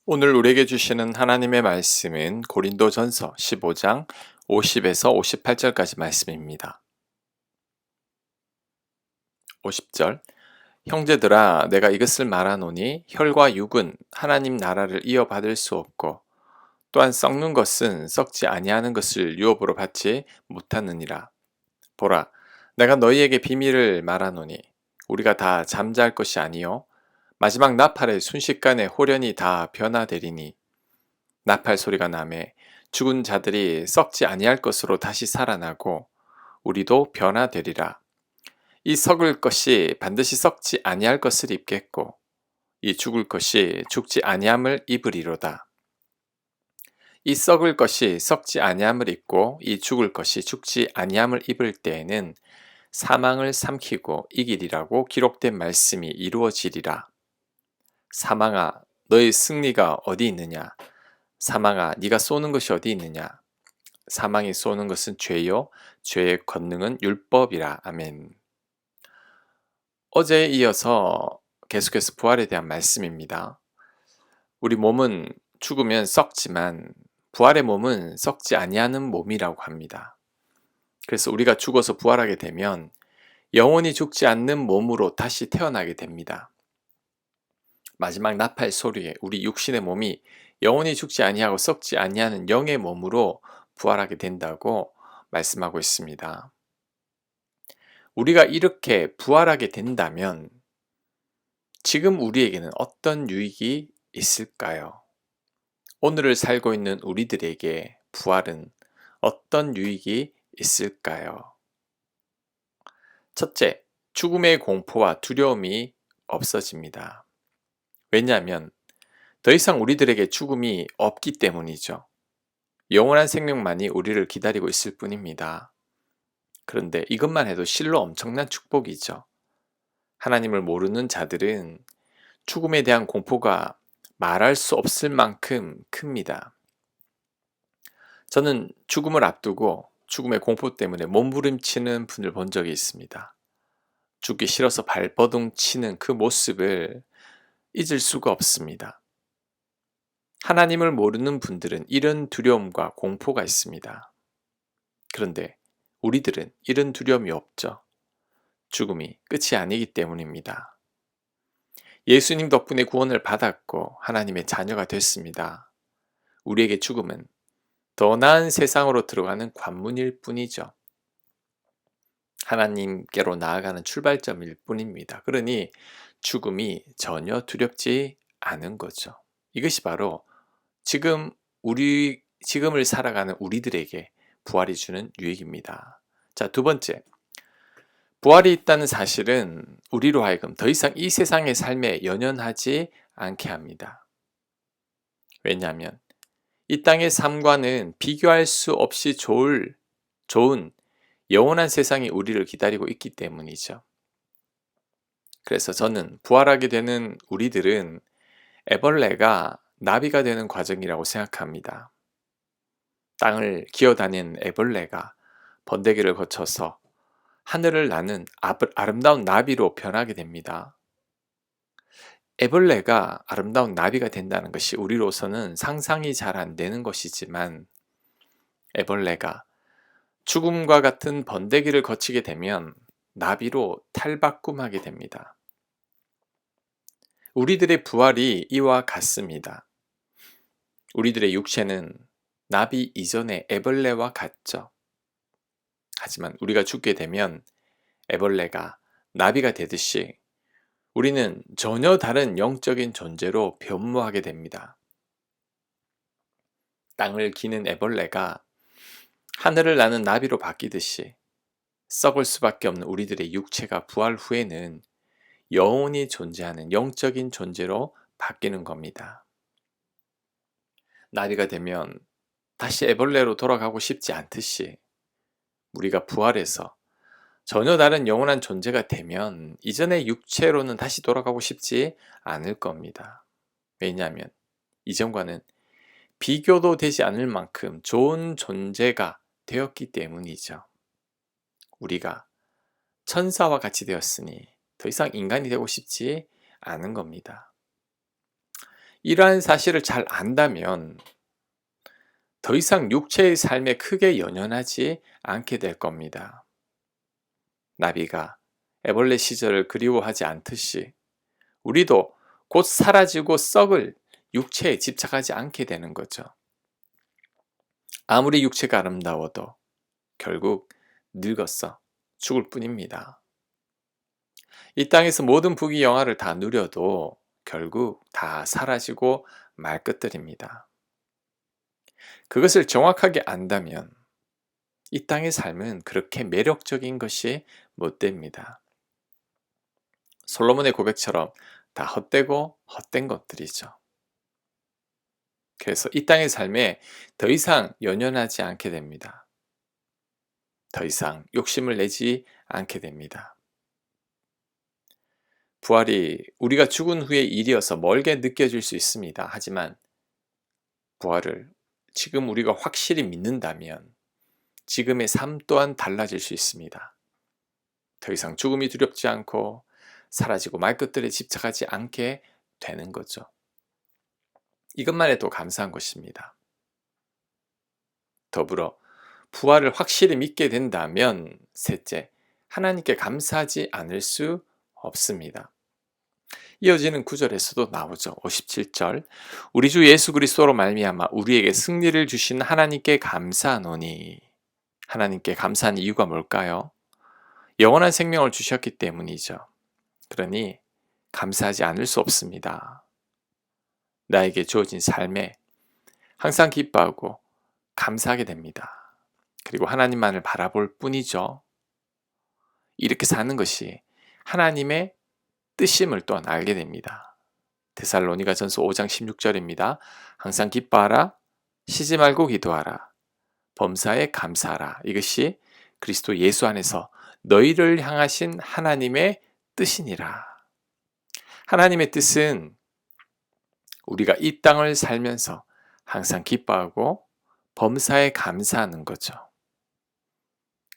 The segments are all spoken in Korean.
오늘 우리에게 주시는 하나님의 말씀은 고린도전서 15장 50에서 58절까지 말씀입니다. 50절 형제들아 내가 이것을 말하노니 혈과 육은 하나님 나라를 이어받을 수 없고 또한 썩는 것은 썩지 아니하는 것을 유업으로 받지 못하느니라. 보라 내가 너희에게 비밀을 말하노니 우리가 다 잠잘 것이 아니요 마지막 나팔의 순식간에 홀연히 다 변화되리니 나팔 소리가 나매 죽은 자들이 썩지 아니할 것으로 다시 살아나고 우리도 변화되리라. 이 썩을 것이 반드시 썩지 아니할 것을 입겠고 이 죽을 것이 죽지 아니함을 입으리로다. 이 썩을 것이 썩지 아니함을 입고 이 죽을 것이 죽지 아니함을 입을 때에는 사망을 삼키고 이기리라고 기록된 말씀이 이루어지리라. 사망아 너의 승리가 어디 있느냐? 사망아 네가 쏘는 것이 어디 있느냐? 사망이 쏘는 것은 죄요 죄의 권능은 율법이라. 아멘. 어제에 이어서 계속해서 부활에 대한 말씀입니다. 우리 몸은 죽으면 썩지만 부활의 몸은 썩지 아니하는 몸이라고 합니다. 그래서 우리가 죽어서 부활하게 되면 영원히 죽지 않는 몸으로 다시 태어나게 됩니다. 마지막 나팔 소리에 우리 육신의 몸이 영원히 죽지 아니하고 썩지 아니하는 영의 몸으로 부활하게 된다고 말씀하고 있습니다. 우리가 이렇게 부활하게 된다면 지금 우리에게는 어떤 유익이 있을까요? 오늘을 살고 있는 우리들에게 부활은 어떤 유익이 있을까요? 첫째, 죽음의 공포와 두려움이 없어집니다. 왜냐하면 더 이상 우리들에게 죽음이 없기 때문이죠. 영원한 생명만이 우리를 기다리고 있을 뿐입니다. 그런데 이것만 해도 실로 엄청난 축복이죠. 하나님을 모르는 자들은 죽음에 대한 공포가 말할 수 없을 만큼 큽니다. 저는 죽음을 앞두고 죽음의 공포 때문에 몸부림치는 분을 본 적이 있습니다. 죽기 싫어서 발버둥 치는 그 모습을 잊을 수가 없습니다. 하나님을 모르는 분들은 이런 두려움과 공포가 있습니다. 그런데 우리들은 이런 두려움이 없죠. 죽음이 끝이 아니기 때문입니다. 예수님 덕분에 구원을 받았고 하나님의 자녀가 됐습니다. 우리에게 죽음은 더 나은 세상으로 들어가는 관문일 뿐이죠. 하나님께로 나아가는 출발점일 뿐입니다. 그러니 죽음이 전혀 두렵지 않은 거죠. 이것이 바로 지금을 살아가는 우리들에게 부활이 주는 유익입니다. 자, 두 번째. 부활이 있다는 사실은 우리로 하여금 더 이상 이 세상의 삶에 연연하지 않게 합니다. 왜냐하면 이 땅의 삶과는 비교할 수 없이 좋은 영원한 세상이 우리를 기다리고 있기 때문이죠. 그래서 저는 부활하게 되는 우리들은 애벌레가 나비가 되는 과정이라고 생각합니다. 땅을 기어다니는 애벌레가 번데기를 거쳐서 하늘을 나는 아름다운 나비로 변하게 됩니다. 애벌레가 아름다운 나비가 된다는 것이 우리로서는 상상이 잘 안 되는 것이지만 애벌레가 죽음과 같은 번데기를 거치게 되면 나비로 탈바꿈하게 됩니다. 우리들의 부활이 이와 같습니다. 우리들의 육체는 나비 이전의 애벌레와 같죠. 하지만 우리가 죽게 되면 애벌레가 나비가 되듯이 우리는 전혀 다른 영적인 존재로 변모하게 됩니다. 땅을 기는 애벌레가 하늘을 나는 나비로 바뀌듯이 썩을 수밖에 없는 우리들의 육체가 부활 후에는 영원히 존재하는 영적인 존재로 바뀌는 겁니다. 나비가 되면 다시 애벌레로 돌아가고 싶지 않듯이 우리가 부활해서 전혀 다른 영원한 존재가 되면 이전의 육체로는 다시 돌아가고 싶지 않을 겁니다. 왜냐하면 이전과는 비교도 되지 않을 만큼 좋은 존재가 되었기 때문이죠. 우리가 천사와 같이 되었으니 더 이상 인간이 되고 싶지 않은 겁니다. 이러한 사실을 잘 안다면 더 이상 육체의 삶에 크게 연연하지 않게 될 겁니다. 나비가 애벌레 시절을 그리워하지 않듯이 우리도 곧 사라지고 썩을 육체에 집착하지 않게 되는 거죠. 아무리 육체가 아름다워도 결국 늙었어 죽을 뿐입니다. 이 땅에서 모든 부귀 영화를 다 누려도 결국 다 사라지고 말 것들입니다. 그것을 정확하게 안다면 이 땅의 삶은 그렇게 매력적인 것이 못 됩니다. 솔로몬의 고백처럼 다 헛되고 헛된 것들이죠. 그래서 이 땅의 삶에 더 이상 연연하지 않게 됩니다. 더 이상 욕심을 내지 않게 됩니다. 부활이 우리가 죽은 후의 일이어서 멀게 느껴질 수 있습니다. 하지만 부활을 지금 우리가 확실히 믿는다면 지금의 삶 또한 달라질 수 있습니다. 더 이상 죽음이 두렵지 않고 사라지고 말 것들에 집착하지 않게 되는 거죠. 이것만 해도 감사한 것입니다. 더불어 부활을 확실히 믿게 된다면 셋째, 하나님께 감사하지 않을 수 없습니다. 이어지는 구절에서도 나오죠. 57절 우리 주 예수 그리스도로 말미암아 우리에게 승리를 주신 하나님께 감사하노니. 하나님께 감사한 이유가 뭘까요? 영원한 생명을 주셨기 때문이죠. 그러니 감사하지 않을 수 없습니다. 나에게 주어진 삶에 항상 기뻐하고 감사하게 됩니다. 그리고 하나님만을 바라볼 뿐이죠. 이렇게 사는 것이 하나님의 뜻임을 또한 알게 됩니다. 데살로니가전서 5장 16절입니다. 항상 기뻐하라, 쉬지 말고 기도하라, 범사에 감사하라. 이것이 그리스도 예수 안에서 너희를 향하신 하나님의 뜻이니라. 하나님의 뜻은 우리가 이 땅을 살면서 항상 기뻐하고 범사에 감사하는 거죠.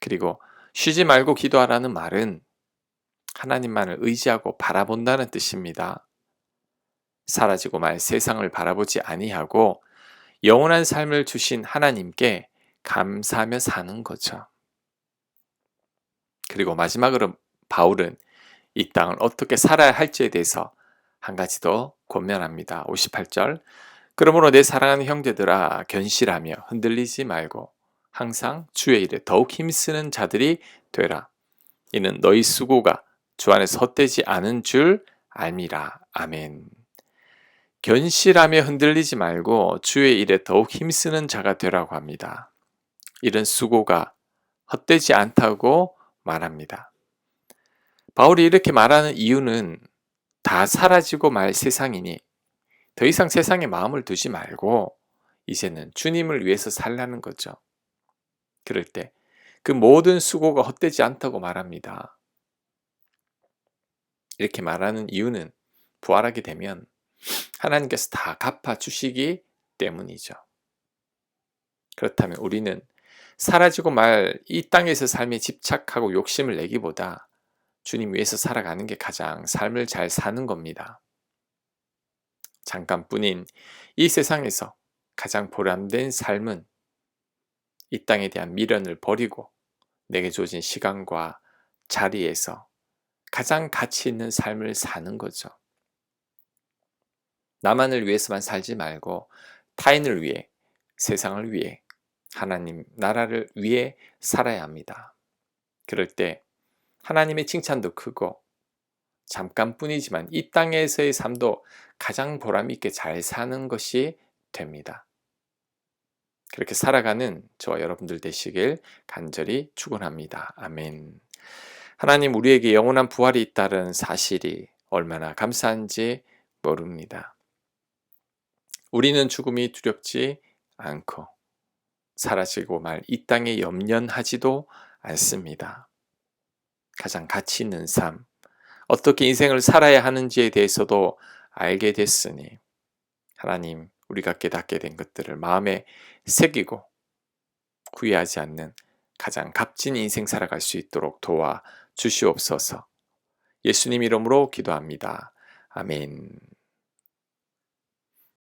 그리고 쉬지 말고 기도하라는 말은 하나님만을 의지하고 바라본다는 뜻입니다. 사라지고 말 세상을 바라보지 아니하고 영원한 삶을 주신 하나님께 감사하며 사는 거죠. 그리고 마지막으로 바울은 이 땅을 어떻게 살아야 할지에 대해서 한 가지 더 권면합니다. 58절 그러므로 내 사랑하는 형제들아 견실하며 흔들리지 말고 항상 주의 일에 더욱 힘쓰는 자들이 되라. 이는 너희 수고가 주 안에서 헛되지 않은 줄 알미라. 아멘. 견실하며 흔들리지 말고 주의 일에 더욱 힘쓰는 자가 되라고 합니다. 이런 수고가 헛되지 않다고 말합니다. 바울이 이렇게 말하는 이유는 다 사라지고 말 세상이니 더 이상 세상에 마음을 두지 말고 이제는 주님을 위해서 살라는 거죠. 그럴 때 그 모든 수고가 헛되지 않다고 말합니다. 이렇게 말하는 이유는 부활하게 되면 하나님께서 다 갚아주시기 때문이죠. 그렇다면 우리는 사라지고 말 이 땅에서 삶에 집착하고 욕심을 내기보다 주님 위해서 살아가는 게 가장 삶을 잘 사는 겁니다. 잠깐뿐인 이 세상에서 가장 보람된 삶은 이 땅에 대한 미련을 버리고 내게 주어진 시간과 자리에서 가장 가치 있는 삶을 사는 거죠. 나만을 위해서만 살지 말고 타인을 위해, 세상을 위해, 하나님 나라를 위해 살아야 합니다. 그럴 때 하나님의 칭찬도 크고 잠깐뿐이지만 이 땅에서의 삶도 가장 보람 있게 잘 사는 것이 됩니다. 그렇게 살아가는 저와 여러분들 되시길 간절히 축원합니다. 아멘. 하나님 우리에게 영원한 부활이 있다는 사실이 얼마나 감사한지 모릅니다. 우리는 죽음이 두렵지 않고 사라지고 말 이 땅에 염려하지도 않습니다. 가장 가치 있는 삶, 어떻게 인생을 살아야 하는지에 대해서도 알게 됐으니 하나님 우리가 깨닫게 된 것들을 마음에 새기고 후회하지 않는 가장 값진 인생 살아갈 수 있도록 도와 주시옵소서. 예수님 이름으로 기도합니다. 아멘.